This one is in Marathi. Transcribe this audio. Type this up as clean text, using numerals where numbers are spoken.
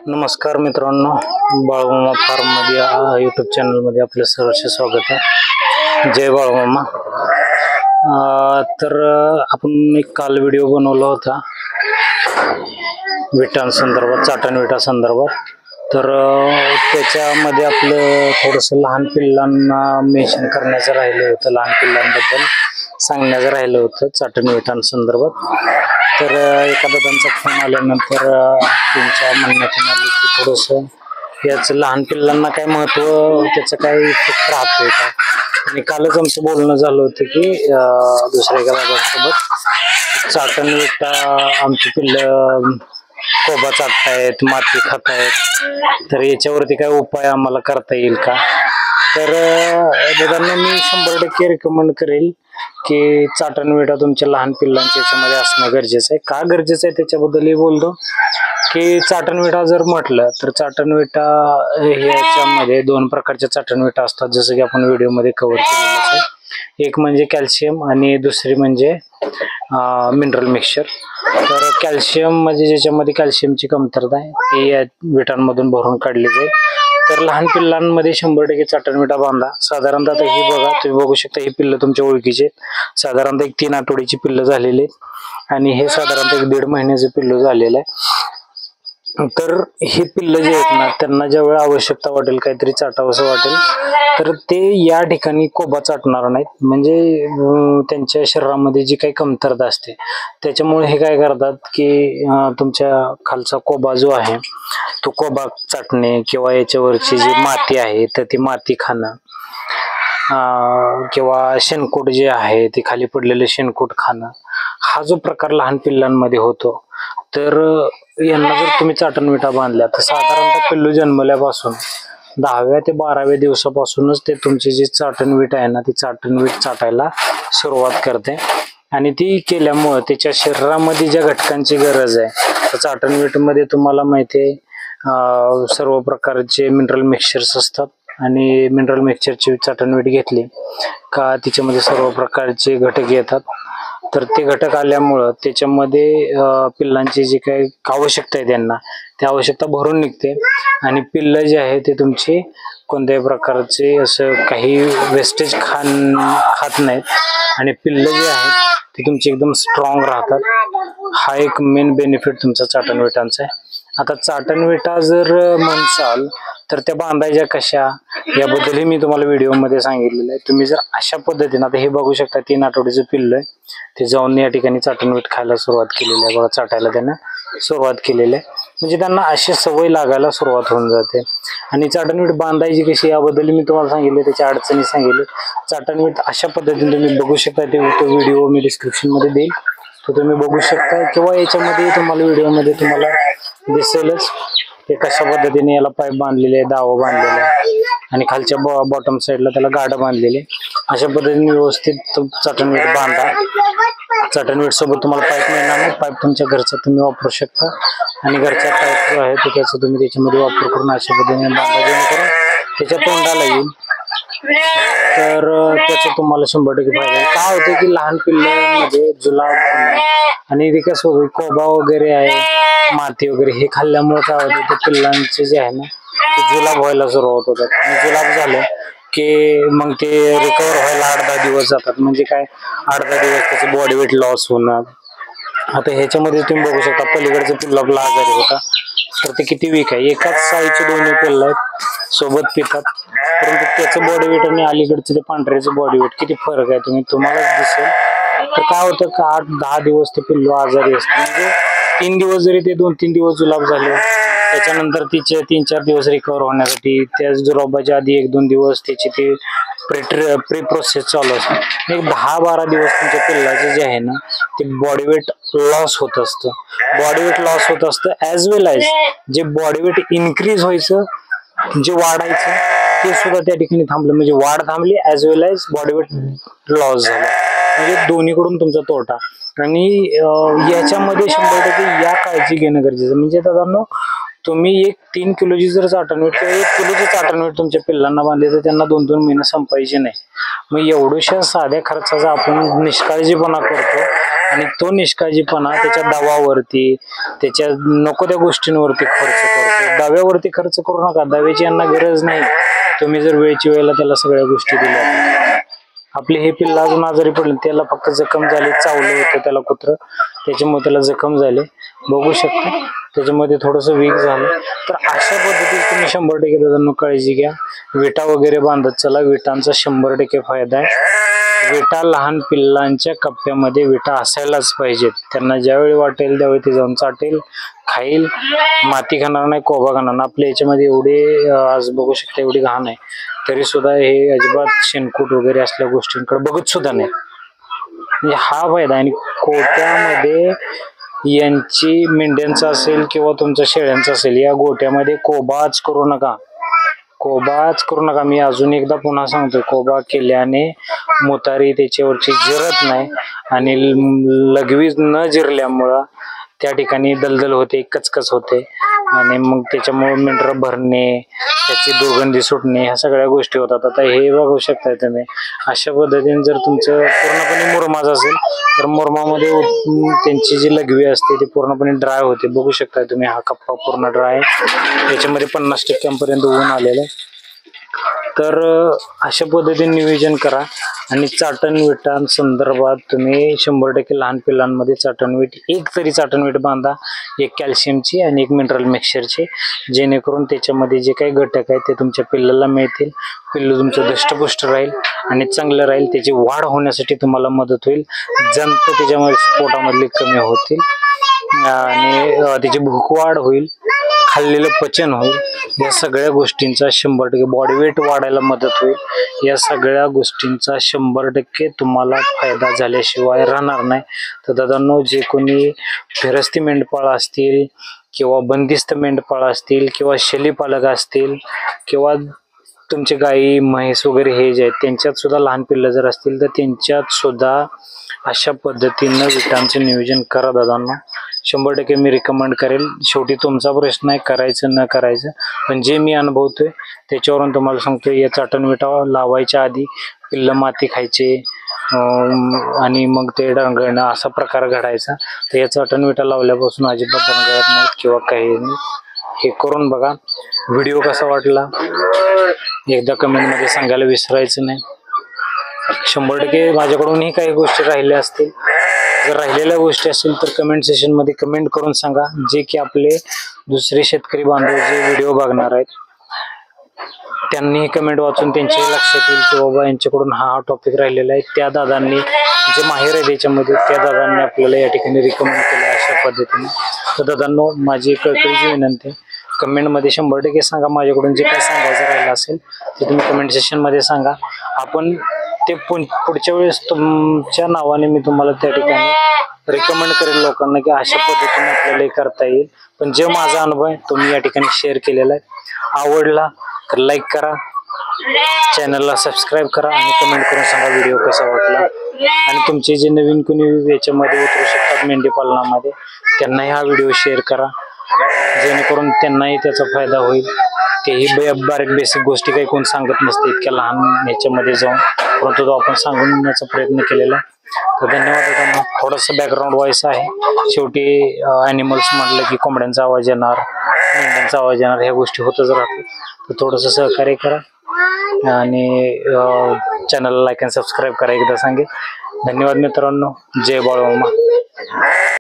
नमस्कार मित्रांनो, बाळूमामा फार्म मध्ये यूट्यूब चॅनल मध्ये आपलं सहर्ष स्वागत आहे. जय बाळूमामा. तर आपण एक काल व्हिडिओ बनवला होता विटांसंदर्भात, चाटण विटा संदर्भात. तर त्याच्यामध्ये आपलं थोडंसं लहान पिल्लांना मेन्शन करण्याचं राहिलं होतं, लहान पिल्लांबद्दल सांगण्याचं राहिलं होतं चाटण विटांसंदर्भात. तर एका दादांचा फोन आल्यानंतर त्यांच्या म्हणण्यातून आलं की थोडंसं याचं लहान पिल्लांना काय महत्त्व, त्याचं काय इफेक्ट राहतोय का. आणि कालच आमचं बोलणं झालं होतं की दुसऱ्या एका दादांसोबत चाटण विटा आमची पिल्लं कोबा चाटतायत, माती खातायत, तर याच्यावरती काय उपाय आम्हाला करता येईल का. तर दादांना मी 100% रिकमेंड करेल की चाटण विटा तुमच्या लहान पिल्लांच्या याच्यामध्ये असणं गरजेचं आहे. का गरजेचं आहे त्याच्याबद्दलही बोलतो की चाटण विटा जर म्हटलं तर चाटण विटा ह्याच्यामध्ये दोन प्रकारच्या चाटण विटा असतात, जसं की आपण व्हिडिओमध्ये कव्हर केलेलं आहे. एक म्हणजे कॅल्शियम आणि दुसरी म्हणजे मिनरल मिक्सचर. तर कॅल्शियम म्हणजे ज्याच्यामध्ये कॅल्शियमची कमतरता आहे ती या विटांमधून भरून काढली जाईल. तर लहान पिल्लांमध्ये 100% चाटण विटा बांधा. साधारणतः आता ही बघा, तुम्ही बघू शकता ही पिल्लं तुमच्या ओळखीचे, साधारणतः एक 3 आठवड्याची पिल्लं झालेली आहेत आणि हे साधारणतः एक 1.5 महिन्याचं पिल्लं झालेलं आहे. तर हे पिल्लं जे आहेत ना, त्यांना ज्या वेळेला आवश्यकता वाटेल, काहीतरी चाटावंसं वाटेल, तर ते या ठिकाणी कोबा चाटणार नाहीत. म्हणजे त्यांच्या शरीरामध्ये जी काही कमतरता असते त्याच्यामुळे हे काय करतात की तुमच्या खालचा कोबा जो आहे तो कोबा चाटणे किंवा याच्यावरची जी माती आहे तर ती माती खाणं, किंवा शेणकूट जे आहे ते खाली पडलेलं शेणकूट खाणं, हा जो प्रकार लहान पिल्लांमध्ये होतो. तर यांना जर तुम्ही चाटण विटा बांधल्या तर साधारणतः पिल्लू जन्मल्यापासून 10व्या ते 12व्या दिवसापासूनच ते तुमची जी चाटण विट आहे ना, ती चाटण विट चाटायला सुरुवात करते. आणि ती केल्यामुळं त्याच्या शरीरामध्ये ज्या घटकांची गरज आहे, तर चाटण विटमध्ये तुम्हाला माहिती आहे सर्व प्रकारचे मिनरल मिक्सचर्स असतात. आणि मिनरल मिक्सचरची चाटण विट घेतली का तिच्यामध्ये सर्व प्रकारचे घटक येतात. तर ते घटक आल्यामुळं त्याच्यामध्ये पिल्लांची जी काही आवश्यकता आहे त्यांना ती आवश्यकता भरून निघते. आणि पिल्लं जे आहे ते तुमची कोणत्याही प्रकारचे असं काही वेस्टेज खात नाहीत आणि पिल्लं जे आहेत ते तुमची एकदम स्ट्रॉंग राहतात. हा एक मेन बेनिफिट तुमचा चाटण विटांचा आहे. आता चाटण विटा जर म्हणसाल तर त्या बांधायच्या कशा याबद्दलही मी तुम्हाला व्हिडिओमध्ये सांगितलेलं आहे. तुम्ही जर अशा पद्धतीने, आता हे बघू शकता 3 आठवड्याचं पिल्लं आहे, ते जाऊन या ठिकाणी चाटण विट खायला सुरुवात केलेली आहे बघा, चाटायला त्यांना सुरुवात केलेली आहे. म्हणजे त्यांना अशी सवय लागायला सुरुवात होऊन जाते. आणि चाटण विट बांधायची कशी याबद्दल मी तुम्हाला सांगितले, त्याच्या अडचणी सांगितले. चाटण विट अशा पद्धतीने तुम्ही बघू शकता, ते व्हिडिओ मी डिस्क्रिप्शन मध्ये देईल, तो तुम्ही बघू शकता, किंवा याच्यामध्ये तुम्हाला व्हिडिओमध्ये तुम्हाला दिसेलच ते कशा पद्धतीने याला पाईप बांधलेले आहे, दावा बांधलेला आहे आणि खालच्या बॉटम साईडला त्याला गाड बांधलेले. अशा पद्धतीने व्यवस्थित चाटण विट बांधा. चाटण विट सोबत तुम्हाला पाईप मिळणार नाही, पाईप तुमच्या घरचा तुम्ही वापरू शकता आणि घरचा पाईप जो आहे तो त्याचा तुम्ही त्याच्यामध्ये वापर करून अशा पद्धतीने बांधा, जेणेकरून त्याच्या तोंडाला येईल. तर त्याचा तुम्हाला 100% फायदा आहे. काय होतं की लहान पिल्लांमध्ये जुलाब होणे आणि ते कसं होतं, कोबा वगैरे आहे, माती वगैरे हे खाल्ल्यामुळे काय होतं, ते पिल्लांचे जे आहे ना ते जुलाब व्हायला सुरुवात होतात. आणि जुलाब झालं की मग ते रिकवर व्हायला 8-10 दिवस जातात. म्हणजे काय, 8-10 दिवस त्याचं बॉडी वेट लॉस होणार. आता ह्याच्यामध्ये तुम्ही बघू शकता पलीकडचं पिल्लू आपला आजारी होता, तर ते किती वीक आहे. एकाच साईजचे दोन्ही पिल्लं आहेत, सोबत पितात, परंतु त्याचं बॉडी वेट आणि अलीकडचं ते पांढऱ्याचं बॉडी वेट किती फरक आहे तुम्हालाच दिसेल. तर काय होतं का 8-10 दिवस ते पिल्लू आजारी असते. म्हणजे 3 दिवस जरी ते 2-3 दिवस जुलाब झाले, त्याच्यानंतर तिचे 3-4 दिवस रिकवर होण्यासाठी, त्या जुलाबाच्या आधी 1-2 दिवस त्याची ती प्री प्रोसेस चालू असते. एक 10-12 दिवस तुमच्या पिल्लाचे जे आहे ना ते बॉडी वेट लॉस होत असतं. बॉडी वेट लॉस होत असतं ॲज वेल ॲज जे बॉडी वेट इन्क्रीज व्हायचं, जे वाढायचं, ते सुद्धा त्या ठिकाणी थांबलं. म्हणजे वाढ थांबली ॲज वेल ॲज बॉडी वेट लॉस झाला. म्हणजे दोन्हीकडून तुमचा तोटा. आणि याच्यामध्ये 100% या काळजी घेणं गरजेचं. म्हणजे दादांनो, तुम्ही एक 3 किलोची जर चाटण विट किंवा 1 किलोची चाटण विट तुमच्या पिल्लांना बांधली तर त्यांना 2-2 महिने संपायचे नाही. मग एवढ्याशा साध्या खर्चाचा आपण निष्काळजीपणा करतो आणि तो निष्काळजीपणा त्याच्या दवावरती, त्याच्या नको त्या गोष्टींवरती खर्च करतो. दव्यावरती खर्च करू नका, दव्याची यांना गरज नाही. तुम्ही जर वेळची वेळेला त्याला सगळ्या गोष्टी दिल्या. आपले हे पिल्ला अजून आजारी पडले, त्याला फक्त जखम झाली, चावलं होतं त्याला कुत्र, त्याच्यामुळे त्याला जखम झाले, बघू शकता. त्याच्यामध्ये थोडस वीक झालं. तर अशा पद्धतीत तुम्ही 100% दादांनो काळजी घ्या. विटा वगैरे बांधत चला. विटांचा 100% फायदा आहे. विटा लहान पिल्लांच्या कप्प्यामध्ये विटा असायलाच पाहिजेत. त्यांना ज्यावेळी वाटेल त्यावेळी ते जाऊन चाटेल, खाईल, माती खाणार नाही, कोबा खाणार नाही. आपल्या याच्यामध्ये एवढे आज बघू शकता एवढी घाण आहे, तरी सुद्धा हे अजिबात शेणकूट वगैरे असल्या गोष्टींकडे बघत सुद्धा नाही. म्हणजे हा फायदा. आणि गोट्यामध्ये यांची मेंढ्यांचा असेल किंवा तुमच्या शेळ्यांचा असेल, या गोट्यामध्ये कोबाच करू नका. कोबाच करू नका. मी अजून एकदा पुन्हा सांगतोय, कोबा केल्याने मुतारी त्याच्यावरची जिरत नाही आणि लघवी न जिरल्यामुळं त्या ठिकाणी दलदल होते, कचकच होते आणि मग त्याच्यामुळे मेंढर भरणे, त्याची दुर्गंधी सुटणे, ह्या सगळ्या गोष्टी होतात. आता हे बघू शकताय तुम्ही. अशा पद्धतीने जर तुमचं पूर्णपणे मुरमाज असेल तर मुरमामध्ये त्यांची जी लघवी असते ती पूर्णपणे ड्राय होते. बघू शकताय तुम्ही, हा कप्पा पूर्ण ड्राय आहे. याच्यामध्ये 50% ऊन आलेलं आहे. तर अशा पद्धतीने नियोजन करा. आणि चाटणविटांसंदर्भात तुम्ही 100% लहान पिल्लांमध्ये चाटणवीट, एक तरी चाटणवीट बांधा, एक कॅल्शियमची आणि एक मिनरल मिक्सचरची, जेणेकरून त्याच्यामध्ये जे काही घटक आहेत ते तुमच्या पिल्लाला मिळतील. पिल्लू तुमचं दष्टपुष्ट राहील आणि चांगलं राहील. त्याची वाढ होण्यासाठी तुम्हाला मदत होईल. जंत त्याच्यामध्ये पोटामधले कमी होतील आणि त्याची भूक वाढ होईल, खाल्लेलं पचन होईल. या सगळ्या गोष्टींचा 100% बॉडी वेट वाढायला मदत होईल. या सगळ्या गोष्टींचा 100% तुम्हाला फायदा झाल्याशिवाय राहणार नाही. तर दादांनो, जे कोणी फिरस्ती मेंढपाळ असतील किंवा बंदिस्त मेंढपाळ असतील किंवा शेलीपालक असतील किंवा तुमचे गाई म्हैस वगैरे हे जे आहेत त्यांच्यात सुद्धा लहान पिल्लं जर असतील तर त्यांच्यात सुद्धा अशा पद्धतीनं विटांचं नियोजन करा दादांनो. 100% मी रिकमेंड करेल. शेवटी तुमचा प्रश्न आहे करायचं न करायचं, पण जे मी अनुभवतोय त्याच्यावरून तुम्हाला सांगतो. या चाटण विटा लावायच्या आधी पिल्लं माती खायचे आणि मग ते डंगळणं असा प्रकार घडायचा. तर या चाटण विटा लावल्यापासून अजिबात डंगळत नाहीत किंवा काही नाही. हे करून बघा. व्हिडिओ कसा वाटला एकदा कमेंटमध्ये सांगायला विसरायचं नाही. 100% माझ्याकडूनही काही गोष्टी राहिल्या असतील, जर राहिलेल्या गोष्टी असतील तर कमेंट सेशन मध्ये कमेंट करून सांगा. जे की आपले दुसरे शेतकरी बांधव जे व्हिडिओ बघणार आहेत त्यांनी कमेंट वाचून त्यांचे लक्षात येईल की बाबा यांच्याकडून हा टॉपिक राहिलेला आहे. त्या दादांनी जे माहेर आहे त्याच्यामध्ये त्या दादांनी आपल्याला या ठिकाणी रिकमेंड केलं अशा पद्धतीने. तर दादांनो, माझी कळकळीची विनंती आहे, कमेंटमध्ये 100% सांगा. माझ्याकडून जे काही सांगायचं राहिलं असेल ते तुम्ही कमेंट सेशन मध्ये सांगा. आपण ते पुढच्या वेळेस तुमच्या नावाने मी तुम्हाला त्या ठिकाणी रिकमेंड करेल लोकांना की अशा पद्धतीने आपल्याला करता येईल. पण जे माझा अनुभव आहे तो मी या ठिकाणी शेअर केलेला आहे. आवडला तर लाईक करा, चॅनलला सबस्क्राईब करा आणि कमेंट करून सांगा व्हिडिओ कसा वाटला. आणि तुमचे जे नवीन कोणी याच्यामध्ये उतरू शकतात मेंढी पालनामध्ये त्यांनाही हा व्हिडिओ शेअर करा, जेणेकरून त्यांनाही त्याचा फायदा होईल. तेही बारीक बेसिक गोष्टी काही कोण सांगत नसते इतक्या लहान याच्यामध्ये जाऊन, परंतु तो आपण सांगून देण्याचा प्रयत्न केलेला आहे. तर धन्यवाद दादा. थोडंसं बॅकग्राऊंड व्हॉइस आहे. शेवटी ॲनिमल्स म्हटलं की कोंबड्यांचा आवाज येणार, मेंढ्यांचा आवाज येणार, ह्या गोष्टी होतच राहतात. तर थोडंसं सहकार्य करा आणि चॅनलला लाईक आणि सबस्क्राईब करा एकदा सांगेल. धन्यवाद मित्रांनो. जय बाळूमामा.